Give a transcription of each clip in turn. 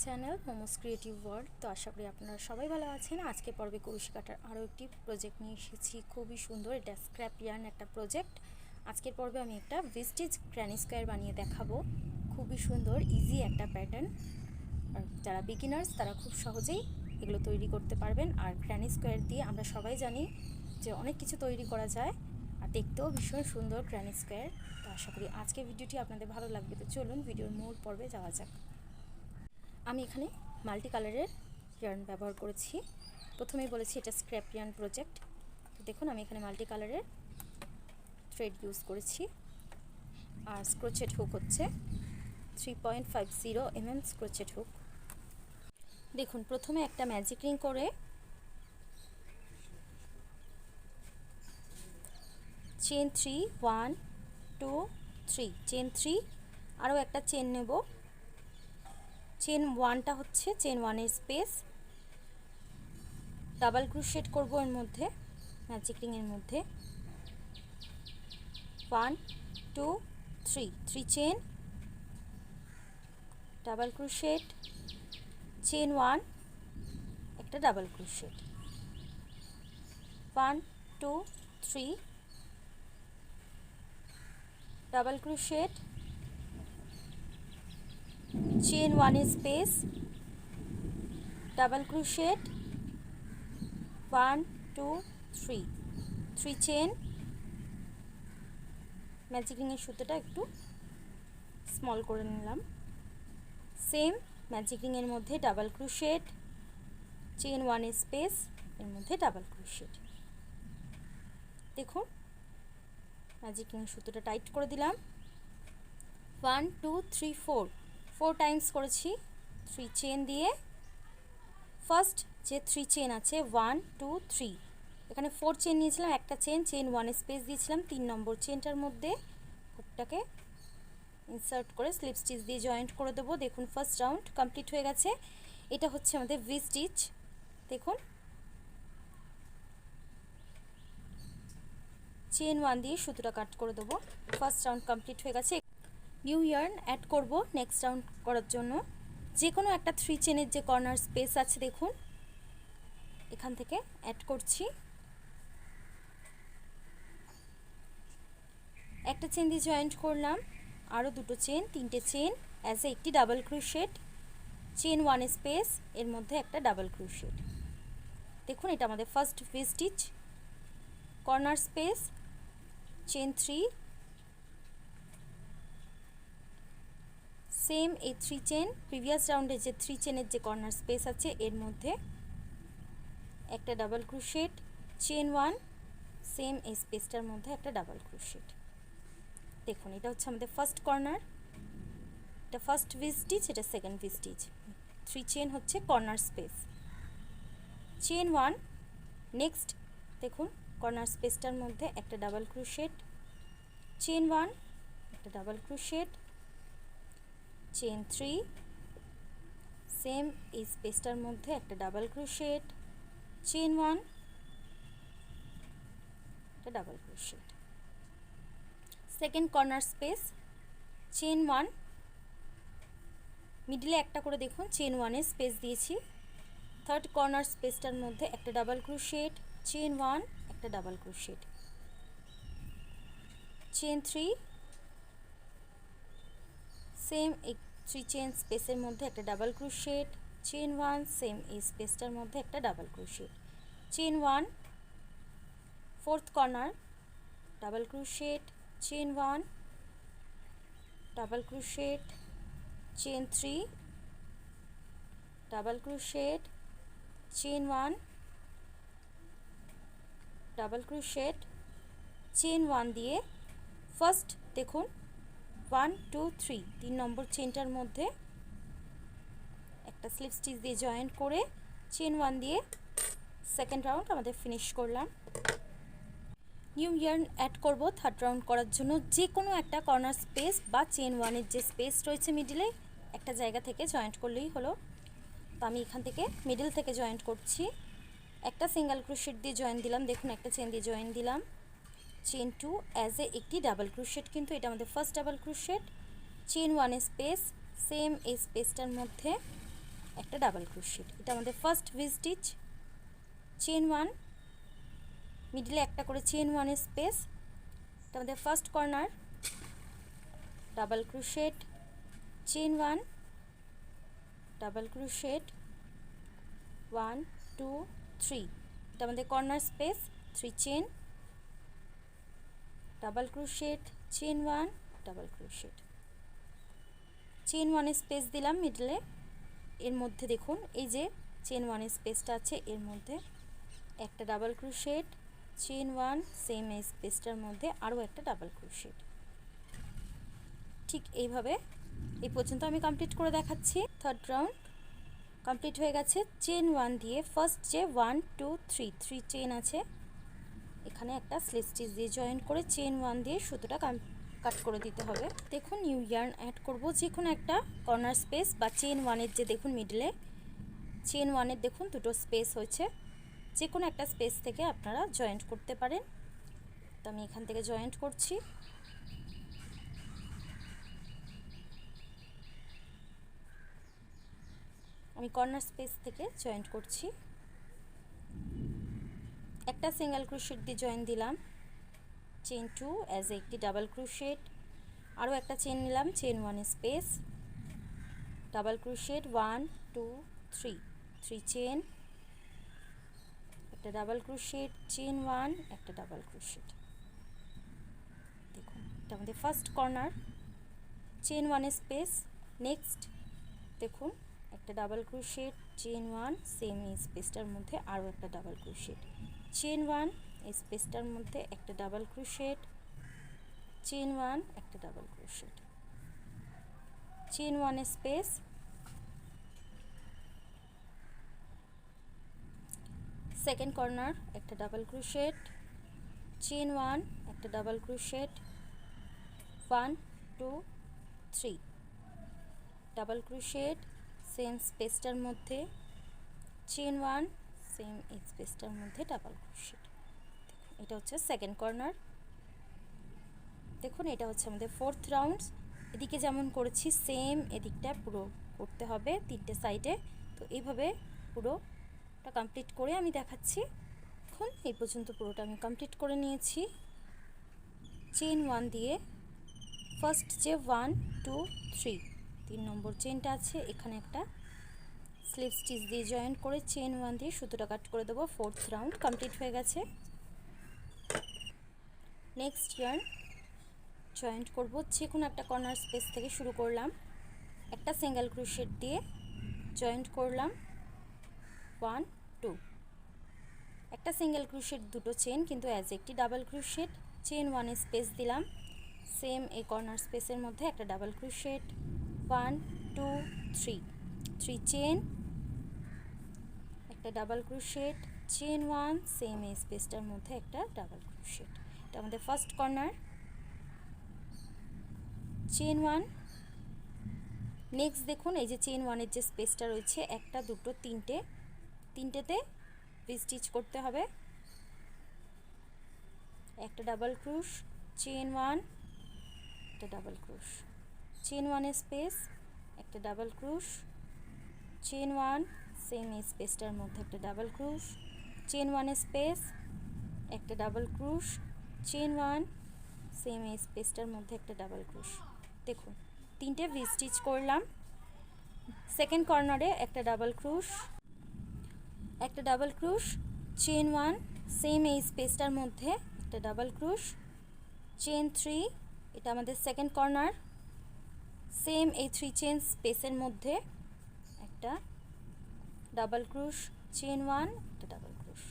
Channel momos creative world. তো আশা করি আপনারা সবাই ভালো আছেন। আজকে পর্বে কুরুশি কাটার আরও একটি প্রজেক্ট নিয়ে এসেছি, খুবই সুন্দর। এটা স্ক্র্যাপ ইয়ার্ন একটা প্রজেক্ট। আজকের পর্বে আমি একটা ভিস্টিজ গ্র্যানি স্কোয়ার বানিয়ে দেখাবো। খুবই সুন্দর, ইজি একটা প্যাটার্ন। আর যারা বিগিনার্স তারা খুব সহজেই এগুলো তৈরি করতে পারবেন। আর গ্র্যানি স্কোয়ার দিয়ে আমরা সবাই জানি যে অনেক কিছু তৈরি করা যায়, আর দেখতেও ভীষণ সুন্দর গ্র্যানি স্কোয়ার। তো আশা করি আজকের ভিডিওটি আপনাদের ভালো লাগবে। তো চলুন ভিডিওর মূল পর্বে যাওয়া যাক। আমি এখানে মাল্টি কালারের ইয়ার্ন ব্যবহার করেছি। প্রথমেই বলেছি এটা স্ক্র্যাপ ইয়ার্ন প্রজেক্ট। তো দেখুন আমি এখানে মাল্টি কালারের থ্রেড ইউজ করেছি। আর ক্রোচেট হুক হচ্ছে 3.50 mm ক্রোচেট হুক। দেখুন প্রথমে একটা ম্যাজিক রিং করে চেন 3 1 2 3 চেন 3, আরও একটা চেন নেব। চেন 1টা হচ্ছে চেন 1-এর স্পেস, ডাবল ক্রোশেট করব এর মধ্যে, ম্যাজিক রিং এর মধ্যে 1 2 3 3 চেন, ডাবল ক্রোশেট, চেন 1, একটা double crochet, 1 2 3, double crochet, chain 1-এর space, double crochet, 1 2 3 3 chain, magic রিংয়ের সুতোটা একটু স্মল করে নিলাম। সেম ম্যাজিক রিংয়ের মধ্যে ডাবল ক্রোশেট, চেন 1-এর স্পেস, এর মধ্যে ডাবল ক্রোশেট। দেখুন ম্যাজিক রিংয়ের সুতোটা টাইট করে দিলাম। 1 2 3 4 টাইমস করেছি 3 চেন দিয়ে। ফার্স্ট যে 3 চেন আছে 1 2 3, এখানে 4 চেন নিয়েছিলাম, একটা চেন 1-এর স্পেস দিয়েছিলাম। 3 নম্বর চেনটার মধ্যে হুকটাকে ইনসার্ট করে স্লিপ স্টিচ দিয়ে জয়েন্ট করে দেবো। দেখুন ফার্স্ট রাউন্ড কমপ্লিট হয়ে গেছে। এটা হচ্ছে আমাদের ভি স্টিচ। দেখুন চেন 1 দিয়ে সুতোটা কাট করে দেবো। ফার্স্ট রাউন্ড কমপ্লিট হয়ে গেছে। নিউ ইয়ার্ন অ্যাড করব নেক্সট রাউন্ড করার জন্য। যে কোনো একটা 3 চেনের যে কর্নার স্পেস আছে দেখুন এখান থেকে অ্যাড করছি। একটা চেন দিয়ে জয়েন্ট করলাম, আরও দুটো চেন, 3টে চেন, অ্যাজ এ একটি ডাবল ক্রোশেট, চেন 1 স্পেস, এর মধ্যে একটা ডাবল ক্রোশেট। দেখুন এটা আমাদের first V stitch. Corner space, chain 3, same এই 3 চেন, প্রিভিয়াস রাউন্ডে যে 3 চেনের যে কর্নার স্পেস আছে এর মধ্যে একটা ডাবল ক্রোশেট, চেন 1, সেম এই স্পেসটার মধ্যে একটা ডাবল ক্রোশেট। দেখুন এটা হচ্ছে আমাদের ফার্স্ট কর্নার, এটা ফার্স্ট ভি স্টিচ, এটা সেকেন্ড ভি স্টিচ। 3 চেন হচ্ছে কর্নার স্পেস, চেন 1, নেক্সট দেখুন কর্নার স্পেসটার মধ্যে একটা ডাবল ক্রোশেট, চেন 1, একটা ডাবল ক্রোশেট, চেন 3, সেম এই স্পেসটার মধ্যে একটা ডাবল ক্রোশেট, চেন 1, একটা double crochet. Second corner space, chain 1, মিডলে একটা করে দেখুন চেন 1-এর স্পেস দিয়েছি। থার্ড কর্নার স্পেসটার মধ্যে একটা ডাবল ক্রোশেট, চেন 1, একটা ডাবল ক্রোশেট, চেন 3, সেম এই 3 চেন স্পেসের মধ্যে একটা ডাবল ক্রোশেট, চেন 1, সেম এই স্পেসটার মধ্যে একটা double crochet, chain 1, fourth corner double crochet, chain 1, double crochet, chain 3, double crochet, chain 1, double crochet, chain 1 দিয়ে ফার্স্ট দেখুন 1 2 3 3 নম্বর চেনটার মধ্যে একটা স্লিপ স্টিচ দিয়ে জয়েন্ট করে চেন 1 দিয়ে সেকেন্ড রাউন্ড আমাদের ফিনিশ করলাম। নিউ ইয়ার্ন অ্যাড করব থার্ড রাউন্ড করার জন্য। যে কোনো একটা কর্নার স্পেস বা চেন 1-এর যে স্পেস রয়েছে মিডিলে একটা জায়গা থেকে জয়েন্ট করলেই হলো। তো আমি এখান থেকে মিডল থেকে জয়েন্ট করছি। একটা সিঙ্গেল ক্রোশেট দিয়ে জয়েন দিলাম, দেখুন একটা চেন দিয়ে জয়েন দিলাম, চেন 2, অ্যাজ এ একটি ডাবল ক্রোশেট, কিন্তু এটা আমাদের first double crochet, chain 1 space, same এই স্পেসটার মধ্যে একটা ডাবল ক্রোশেট। এটা আমাদের ফার্স্ট ভি স্টিচ। চেন 1, মিডলে একটা করে চেন 1 স্পেস, এটা আমাদের first corner. Double crochet, chain 1, double crochet, 1 2 3, এটা আমাদের corner space. 3 chain, double crochet, chain 1, double crochet, chain 1 space দিলাম মিডলে। এর মধ্যে দেখুন এই যে চেন 1 স্পেসটা আছে, এর মধ্যে একটা ডাবল ক্রোশেট, চেন 1, সেম এই স্পেসটার মধ্যে আরও একটা ডাবল ক্রোশেট। ঠিক এইভাবে এই পর্যন্ত আমি কমপ্লিট করে দেখাচ্ছি। থার্ড রাউন্ড কমপ্লিট হয়ে গেছে। চেন 1 দিয়ে ফার্স্ট যে 1 2 3 3 চেন আছে, এখানে একটা স্লিপ স্টিচ দিয়ে জয়েন করে চেন 1 দিয়ে সুতোটা কাট করে দিতে হবে। দেখুন নিউ ইয়ার্ন অ্যাড করব, যে কোনো একটা কর্নার স্পেস বা চেন 1-এর যে দেখুন মিডলে চেন 1-এর দেখুন দুটো স্পেস হয়েছে, যে কোনো একটা স্পেস থেকে আপনারা জয়েন্ট করতে পারেন। তো আমি এখান থেকে জয়েন্ট করছি। আমি কর্নার স্পেস থেকে জয়েন্ট করছি। একটা সিঙ্গেল ক্রোশেট দিয়ে জয়েন দিলাম, চেন 2 অ্যাজ একটি ডাবল ক্রোশেট, আরও একটা চেন নিলাম, chain 1 space, double crochet, 1 2 3 3 chain, একটা ডাবল ক্রোশেট, চেন 1, একটা ডাবল ক্রোশেট। দেখুন এটা আমাদের first corner, chain 1 space. Next দেখুন একটা ডাবল ক্রোশেট, চেন 1, সেম এই স্পেসটার মধ্যে আরও একটা ডাবল ক্রোশেট, চেন 1, এই স্পেসটার মধ্যে একটা ডাবল ক্রোশেট, চেন 1, একটা double crochet, chain 1 space, second corner একটা ডাবল ক্রোশেট, চেন 1, একটা double crochet, 1 2 3 double crochet, same স্পেসটার মধ্যে চেন 1, সেম এই স্পেসটার মধ্যে ডাবল ক্রোশেট। এটা হচ্ছে সেকেন্ড কর্নার। দেখুন এটা হচ্ছে আমাদের ফোর্থ রাউন্ড। এদিকে যেমন করেছি সেম এদিকটা পুরো করতে হবে তিনটে সাইডে। তো এইভাবে পুরোটা কমপ্লিট করে আমি দেখাচ্ছি। এখন এই পর্যন্ত পুরোটা আমি কমপ্লিট করে নিয়েছি। চেন 1 দিয়ে ফার্স্ট যে 1 2 3 3 নম্বর চেনটা আছে, এখানে একটা স্লিপ স্টিচ দিয়ে জয়েন করে চেন 1 দিয়ে সুতোটা কাট করে দেবো। ফোর্থ রাউন্ড কমপ্লিট হয়ে গেছে। নেক্সট ইয়ার্ন জয়েন্ট করব, যে কোনো একটা কর্নার স্পেস থেকে শুরু করলাম, একটা সিঙ্গেল ক্রোশেট দিয়ে জয়েন্ট করলাম, 1 2, একটা সিঙ্গেল ক্রোশেট দুটো চেন কিন্তু অ্যাজ একটি ডাবল ক্রোশেট, চেন 1 স্পেস দিলাম, সেম এই কর্নার স্পেসের মধ্যে একটা ডাবল ক্রোশেট, 1 2 3 3 চেন, একটা ডাবল ক্রোশেট, চেন 1, সেম এই স্পেসটার মধ্যে একটা ডাবল ক্রোশেট। এটা আমাদের ফার্স্ট কর্নার, চেন 1। নেক্সট দেখুন এই যে চেন 1-এর যে স্পেসটা রয়েছে, একটা দুটো তিনটেতে ভি স্টিচ করতে হবে। একটা ডাবল ক্রোশ, চেন 1, একটা ডাবল ক্রোশ, চেন 1 স্পেস, একটা ডাবল ক্রোশ, চেন 1, সেম এই স্পেসটার মধ্যে একটা ডাবল ক্রোশ, চেন 1 স্পেস, একটা ডাবল ক্রোশ, চেন 1, সেম এই স্পেসটার মধ্যে একটা ডাবল ক্রোশ। দেখুন তিনটে ভি স্টিচ করলাম। সেকেন্ড কর্নারে একটা ডাবল ক্রোশ, একটা ডাবল ক্রোশ, চেন 1, সেম এই স্পেসটার মধ্যে একটা ডাবল ক্রোশ, চেন 3, এটা আমাদের সেকেন্ড কর্নার, সেম এই 3 চেন স্পেসের মধ্যে একটা ডাবল ক্রোশ, চেন 1, একটা ডাবল ক্রোশ,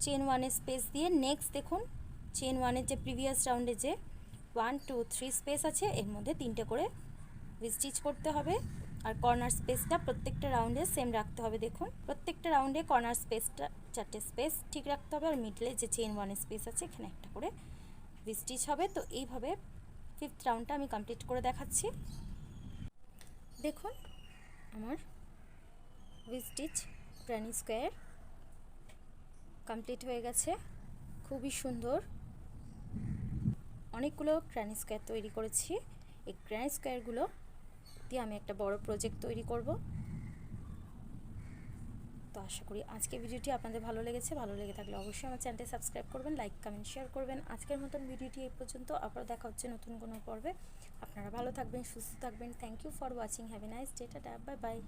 চেন 1 স্পেস দিয়ে নেক্সট দেখুন চেন 1-এর যে প্রিভিয়াস রাউন্ডে যে 1 2 3 স্পেস আছে, এর মধ্যে তিনটে করে ভি স্টিচ করতে হবে। আর কর্নার স্পেসটা প্রত্যেকটা রাউন্ডে সেম রাখতে হবে। দেখুন প্রত্যেকটা রাউন্ডে কর্নার স্পেসটা 4টে স্পেস ঠিক রাখতে হবে, আর মিডলে যে চেন 1 স্পেস আছে এখানে একটা করে ভি স্টিচ হবে। তো এইভাবে ফিফথ রাউন্ডটা আমি কমপ্লিট করে দেখাচ্ছি। দেখুন আমার V stitch granny square complete হয়ে গেছে, খুবই সুন্দর। অনেকগুলো গ্র্যানি স্কোয়ার তৈরি করেছি। এই গ্র্যানি স্কোয়ারগুলো দিয়ে আমি একটা বড় প্রজেক্ট তৈরি করব। তো আশা করি আজকের ভিডিওটি আপনাদের ভালো লেগেছে। ভালো লেগে থাকলে অবশ্যই আমার চ্যানেলটি সাবস্ক্রাইব করবেন, লাইক কমেন্ট শেয়ার করবেন। আজকের মতন ভিডিওটি এই পর্যন্ত, আবার দেখা হচ্ছে নতুন কোনো পর্বে। আপনারা ভালো থাকবেন, সুস্থ থাকবেন। Thank you for watching, have a nice day, tata, bye by.